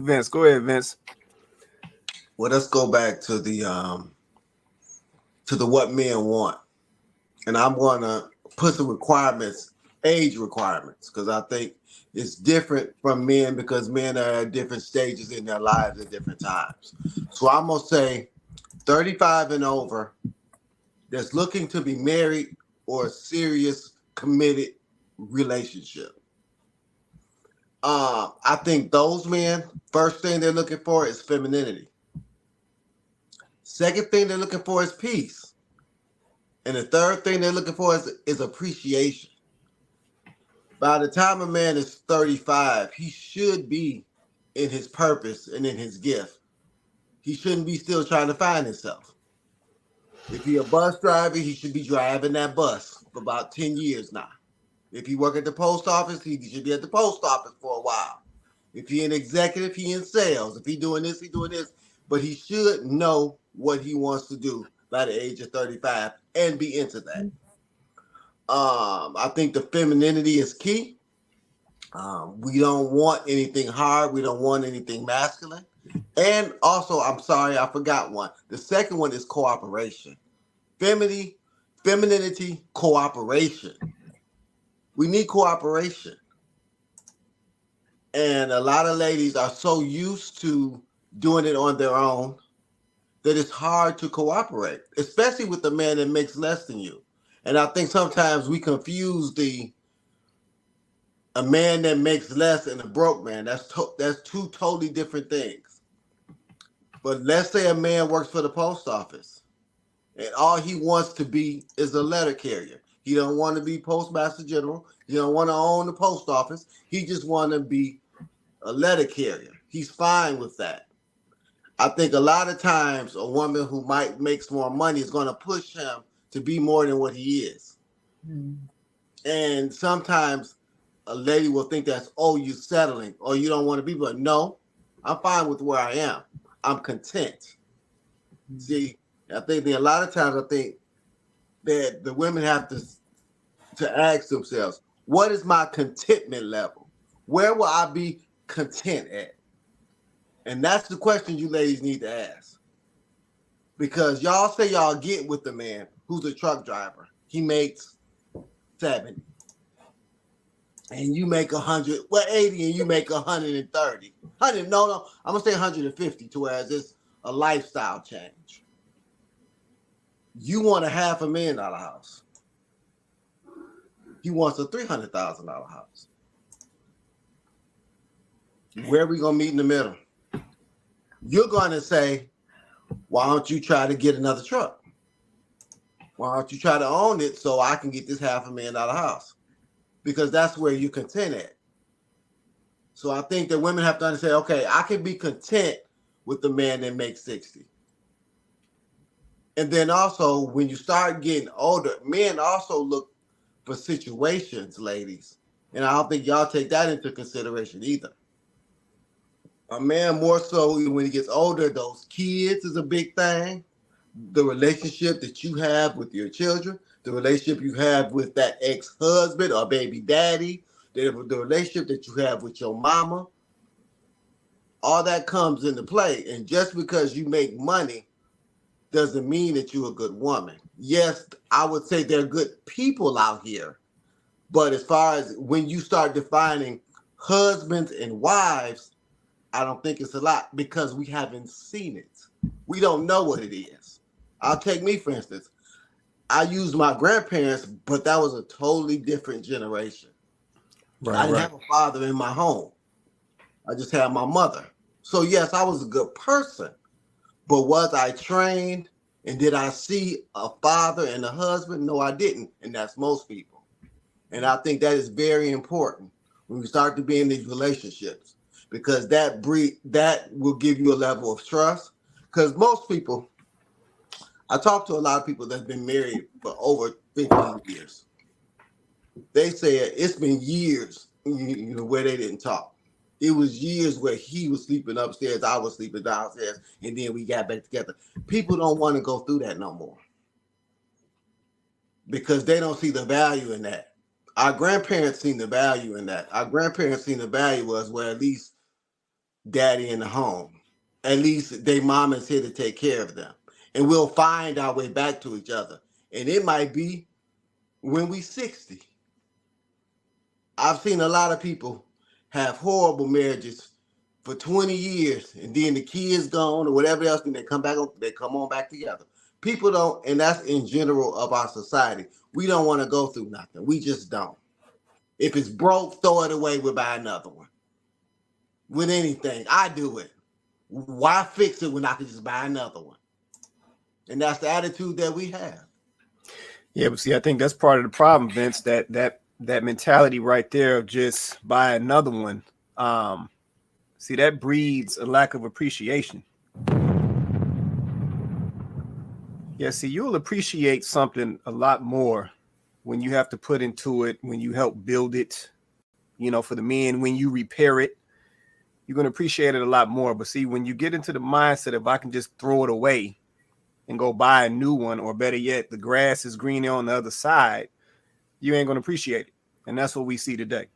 Vince. Go ahead, Vince. Well, let's go back to the what men want, and I'm gonna put some requirements, age requirements, because I think it's different from men because men are at different stages in their lives at different times. So I'm gonna say 35 and over that's looking to be married or a serious committed relationship. I think those men, first thing they're looking for is femininity. Second thing they're looking for is peace. And the third thing they're looking for is appreciation. By the time a man is 35, he should be in his purpose and in his gift. He shouldn't be still trying to find himself. If he a bus driver, he should be driving that bus for about 10 years now. If he work at the post office, he should be at the post office for a while. If he an executive, he in sales. If he doing this, he doing this. But he should know what he wants to do by the age of 35 and be into that. I think the femininity is key. We don't want anything hard. We don't want anything masculine. And also, I'm sorry, I forgot one. The second one is cooperation. Femininity, femininity, cooperation. We need cooperation. And a lot of ladies are so used to doing it on their own that it's hard to cooperate, especially with a man that makes less than you. And I think sometimes we confuse the a man that makes less and a broke man. That's two totally different things. But let's say a man works for the post office and all he wants to be is a letter carrier. He don't want to be postmaster general. He don't want to own the post office. He just want to be a letter carrier. He's fine with that. I think a lot of times a woman who might makes more money is going to push him to be more than what he is. Mm. And sometimes a lady will think that's, oh, you're settling or you don't want to be, but no, I'm fine with where I am. I'm content. Mm. See, I think that a lot of times I think that the women have to ask themselves, what is my contentment level? Where will I be content at? And that's the question you ladies need to ask. Because y'all say y'all get with the man who's a truck driver. He makes 70. And you make 100, well, 80 and you make 130. 100, no, I'm going to say 150 to whereas it's a lifestyle change. You want a $500,000 house. He wants a $300,000 house. Where are we going to meet in the middle? You're going to say, why don't you try to get another truck? Why don't you try to own it so I can get this $500,000 house? Because that's where you're content at. So I think that women have to understand, okay, I can be content with the man that makes 60. And then also, when you start getting older, men also look for situations, ladies. And I don't think y'all take that into consideration either. A man more so when he gets older, those kids is a big thing. The relationship that you have with your children, the relationship you have with that ex-husband or baby daddy, the relationship that you have with your mama, all that comes into play. And just because you make money doesn't mean that you're a good woman. Yes, I would say there are good people out here. But as far as when you start defining husbands and wives, I don't think it's a lot because we haven't seen it. We don't know what it is. I'll take me, for instance. I used my grandparents, but that was a totally different generation. Right, I didn't have a father in my home. I just had my mother. So, yes, I was a good person. But was I trained and did I see a father and a husband? No, I didn't. And that's most people. And I think that is very important when we start to be in these relationships. Because that will give you a level of trust. Because most people, I talk to a lot of people that's been married for over 15 years. They said it's been years, where they didn't talk. It was years where he was sleeping upstairs, I was sleeping downstairs, and then we got back together. People don't want to go through that no more because they don't see the value in that. Our grandparents seen the value in that. Our grandparents seen the value was where at least daddy in the home. At least they mom is here to take care of them. And we'll find our way back to each other. And it might be when we 60. I've seen a lot of people have horrible marriages for 20 years and then the kids gone or whatever else, and they come on back together. People don't, and that's in general of our society. We don't want to go through nothing. We just don't. If it's broke, throw it away, we'll buy another one. With anything, I do it. Why fix it when I can just buy another one? And that's the attitude that we have. Yeah, but see, I think that's part of the problem, Vince. That mentality right there of just buy another one. See, that breeds a lack of appreciation. Yeah, see, you'll appreciate something a lot more when you have to put into it, when you help build it. For the men, when you repair it, you're going to appreciate it a lot more. But see, when you get into the mindset of I can just throw it away and go buy a new one, or better yet, the grass is greener on the other side, you ain't going to appreciate it. And that's what we see today.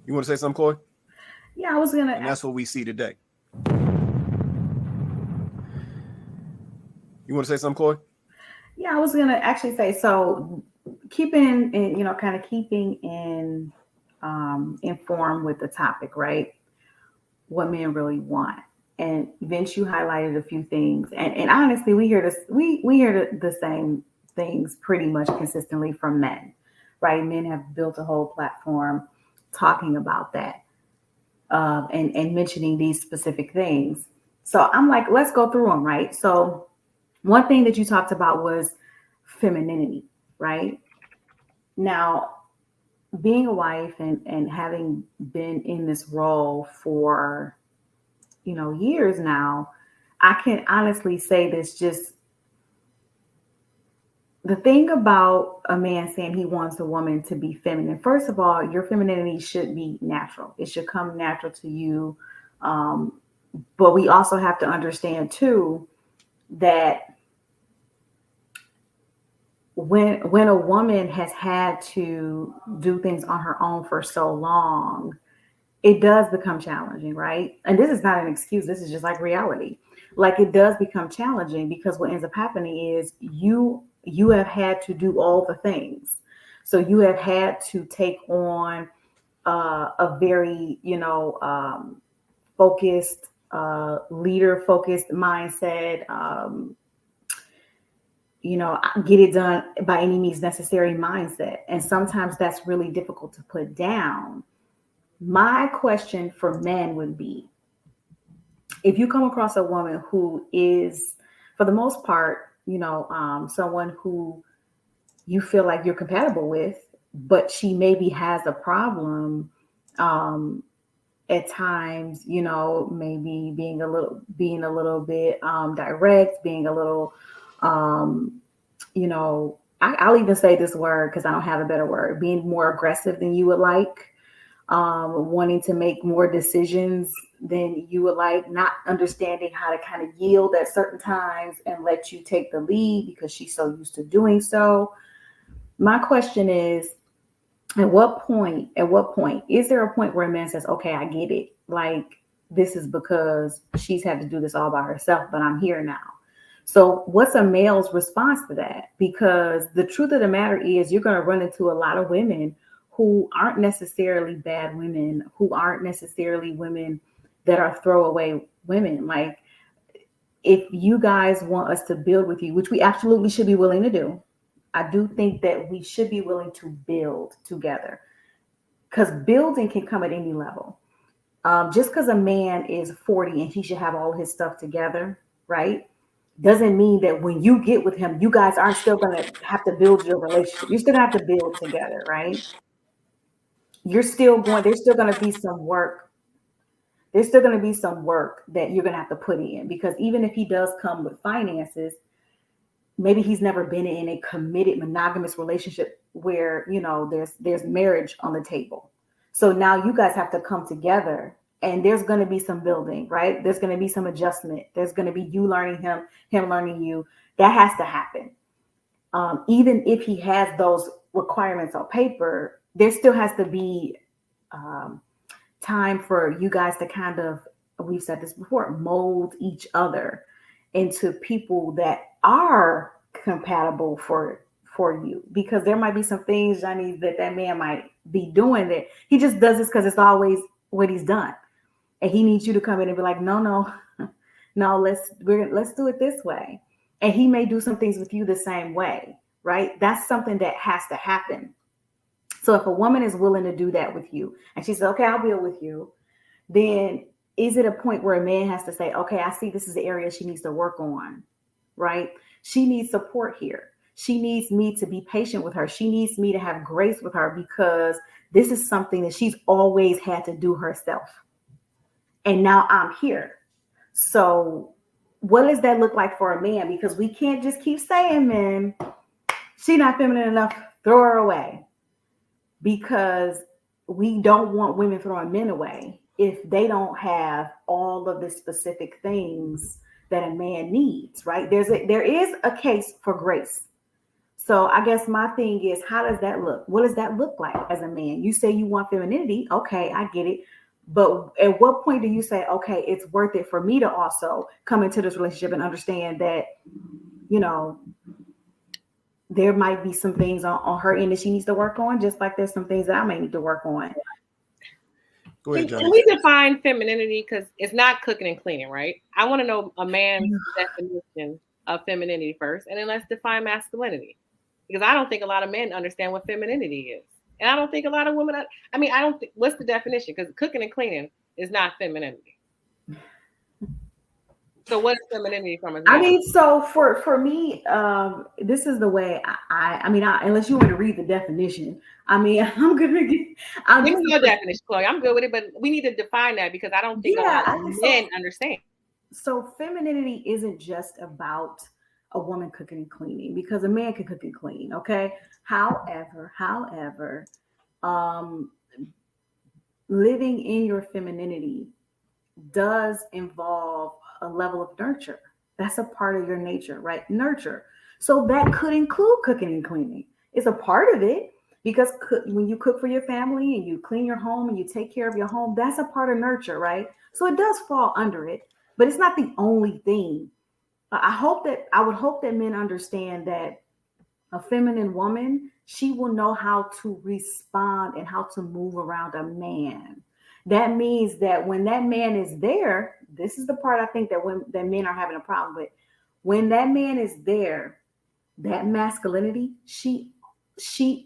You want to say something, Chloe? Yeah, I was going to. And that's what we see today. You want to say something, Chloe? Yeah, I was going to actually say, so keeping in, kind of keeping in informed with the topic, right? What men really want. And Vince, you highlighted a few things. And honestly, we hear this, we hear the same things pretty much consistently from men, right? Men have built a whole platform talking about that and mentioning these specific things. So I'm like, let's go through them, right? So one thing that you talked about was femininity, right? Now, being a wife and having been in this role for, years now, I can honestly say this, just the thing about a man saying he wants a woman to be feminine. First of all, your femininity should be natural. It should come natural to you. But we also have to understand too, that when a woman has had to do things on her own for so long, it does become challenging, right? And this is not an excuse. This is just like reality. Like, it does become challenging because what ends up happening is you have had to do all the things. So you have had to take on a very, focused, leader-focused mindset. Get it done by any means necessary mindset. And sometimes that's really difficult to put down. My question for men would be, if you come across a woman who is, for the most part, someone who you feel like you're compatible with, but she maybe has a problem at times, maybe being a little bit direct, being a little, I'll even say this word because I don't have a better word, being more aggressive than you would like. Wanting to make more decisions than you would like, not understanding how to kind of yield at certain times and let you take the lead because she's so used to doing so. My question is, at what point is there a point where a man says, okay, I get it. Like, this is because she's had to do this all by herself, but I'm here now. So what's a male's response to that? Because the truth of the matter is, you're going to run into a lot of women who aren't necessarily bad women, who aren't necessarily women that are throwaway women. Like, if you guys want us to build with you, which we absolutely should be willing to do, I do think that we should be willing to build together, because building can come at any level. Just because a man is 40 and he should have all his stuff together, right, doesn't mean that when you get with him, you guys aren't still going to have to build your relationship. You're still going to have to build together, right? There's still going to be some work. There's still going to be some work that you're going to have to put in, because even if he does come with finances, maybe he's never been in a committed monogamous relationship where, there's marriage on the table. So now you guys have to come together, and there's going to be some building, right? There's going to be some adjustment. There's going to be you learning him learning you. That has to happen. Even if he has those requirements on paper, there still has to be time for you guys to kind of, we've said this before, mold each other into people that are compatible for you, because there might be some things, Johnny, that man might be doing that he just does this because it's always what he's done, and he needs you to come in and be like, no, let's do it this way, and he may do some things with you the same way, right? That's something that has to happen. So if a woman is willing to do that with you, and she says, okay, I'll build with you, then is it a point where a man has to say, okay, I see this is the area she needs to work on, right? She needs support here. She needs me to be patient with her. She needs me to have grace with her, because this is something that she's always had to do herself. And now I'm here. So what does that look like for a man? Because we can't just keep saying, man, she's not feminine enough, throw her away. Because we don't want women throwing men away if they don't have all of the specific things that a man needs, right? There is a case for grace. So I guess my thing is, how does that look? What does that look like as a man? You say you want femininity. Okay, I get it. But at what point do you say, okay, it's worth it for me to also come into this relationship and understand that, you know, there might be some things on her end that she needs to work on, just like there's some things that I may need to work on. Go ahead, Can we define femininity? Because it's not cooking and cleaning, right? I want to know a man's definition of femininity first, and then let's define masculinity. Because I don't think a lot of men understand what femininity is. And I don't think a lot of women, I don't think, what's the definition? Because cooking and cleaning is not femininity. So what is femininity from a man? I mean, so for me, this is the way I mean, unless you want to read the definition, I mean, I'm gonna get. Give me your definition, Chloe. I'm good with it, but we need to define that, because I don't think a lot of men understand. So femininity isn't just about a woman cooking and cleaning, because a man can cook and clean. Okay. However, living in your femininity does involve a level of nurture. That's a part of your nature, right? Nurture. So that could include cooking and cleaning. It's a part of it, because when you cook for your family and you clean your home and you take care of your home, that's a part of nurture, right? So it does fall under it, but it's not the only thing. I would hope that men understand that a feminine woman, she will know how to respond and how to move around a man. That means that when that man is there, this is the part I think that men are having a problem with. When that man is there, that masculinity, she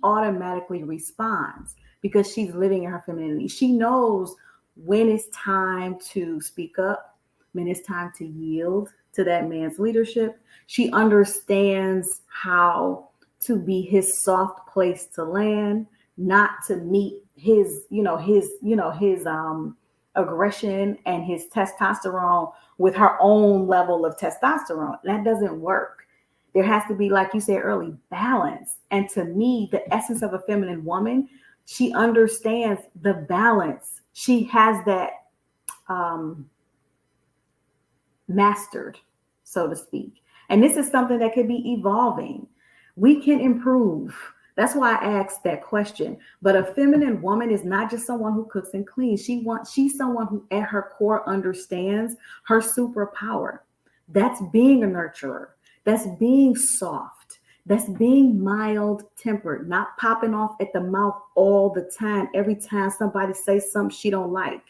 automatically responds, because she's living in her femininity. She knows when it's time to speak up, when it's time to yield to that man's leadership. She understands how to be his soft place to land, not to meet his aggression and his testosterone with her own level of testosterone. That doesn't work. There has to be, like you said earlier, balance. And to me, the essence of a feminine woman, she understands the balance. She has that mastered, so to speak. And this is something that could be evolving. We can improve. That's why I asked that question. But a feminine woman is not just someone who cooks and cleans. She's someone who at her core understands her superpower. That's being a nurturer. That's being soft. That's being mild-tempered, not popping off at the mouth all the time, every time somebody says something she don't like.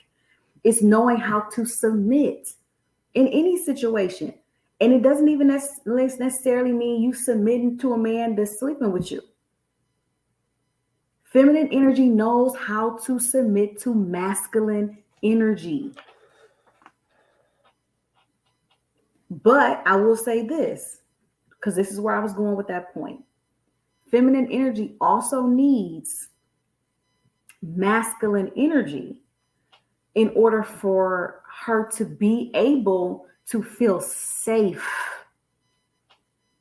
It's knowing how to submit in any situation. And it doesn't even necessarily mean you submitting to a man that's sleeping with you. Feminine energy knows how to submit to masculine energy. But I will say this, because this is where I was going with that point. Feminine energy also needs masculine energy in order for her to be able to feel safe,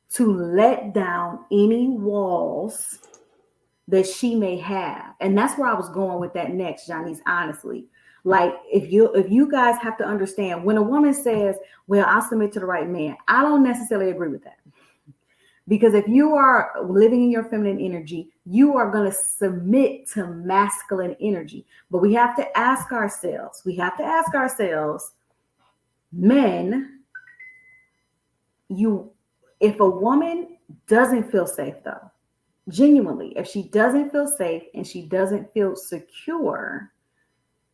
to let down any walls that she may have. And that's where I was going with that next, Johnny's, honestly. Like, if you guys have to understand, when a woman says, well, I'll submit to the right man, I don't necessarily agree with that. Because if you are living in your feminine energy, you are going to submit to masculine energy. But we have to ask ourselves, men, if a woman doesn't feel safe though, genuinely, if she doesn't feel safe and she doesn't feel secure,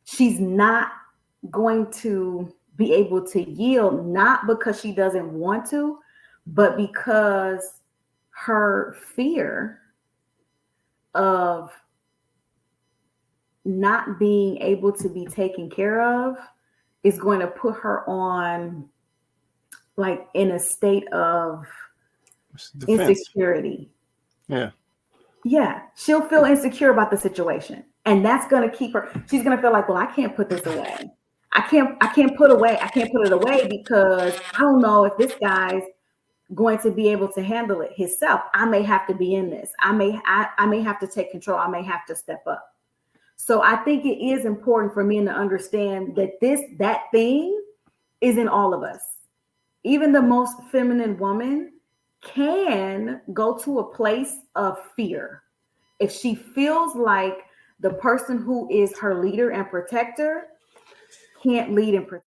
she's not going to be able to yield, not because she doesn't want to, but because her fear of not being able to be taken care of is going to put her on like in a state of insecurity. Yeah, she'll feel insecure about the situation, and that's going to keep her. She's going to feel like, well, I can't put this away. I can't put it away because I don't know if this guy's going to be able to handle it himself. I may have to be in this. I may have to take control. I may have to step up. So I think it is important for men to understand that that thing is in all of us. Even the most feminine woman can go to a place of fear. If she feels like the person who is her leader and protector can't lead and protect.